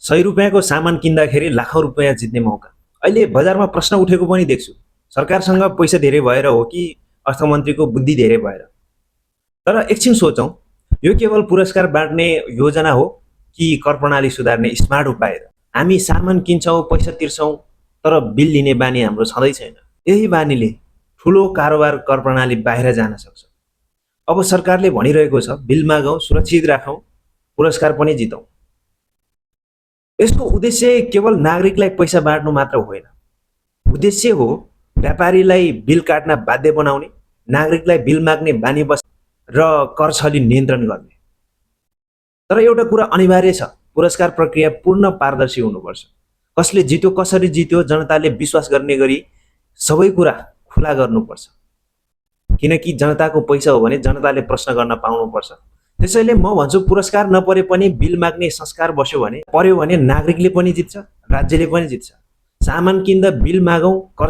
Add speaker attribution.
Speaker 1: ₹100 सामान किन्दाखेरि लाखौं रुपैयाँ जित्ने मौका। अहिले बजारमा प्रश्न उठेको पनि देख्छु। सरकारसँग पैसा धेरै भएर हो कि अर्थमन्त्रीको बुद्धि धेरै भएर? तर एकछिन सोचौँ, यो केवल पुरस्कार बाँड्ने योजना हो कि कर प्रणाली सुधार्ने स्मार्ट उपाय हो? हामी सामान किन्छौँ, पैसा तिर्छौँ, तर बिल लिने बानी हाम्रो छँदै छैन। यही बानीले ठुलो कारोबार कर प्रणाली बाहिर जान सक्छ। अब सरकारले भनिरहेको छ, बिल मागौँ, सुरक्षित राखौँ, पुरस्कार पनि जितौँ। यसको उद्देश्य केवल नागरिकलाई पैसा बाँड्नु मात्र होइन। उद्देश्य हो व्यापारीलाई बिल काट्न बाध्य बनाउने, नागरिकलाई बिल माग्ने बानी बस र कर छली नियन्त्रण गर्ने। तर एउटा कुरा अनिवार्य छ, पुरस्कार प्रक्रिया पूर्ण पारदर्शी हुनुपर्छ। कसले जित्यो, कसरी जित्यो, जनताले विश्वास गर्ने गरी सबै कुरा खुला गर्नुपर्छ। किनकि जनताको पैसा हो भने जनताले प्रश्न गर्न पाउनुपर्छ। त्यसैले म भन्छु, पुरस्कार नपरे पनि बिल माग्ने संस्कार बस्यो भने, पर्यो भने नागरिकले पनि जित्छ, राज्यले पनि जित्छ। सामान किन्दा बिल मागौँ, कर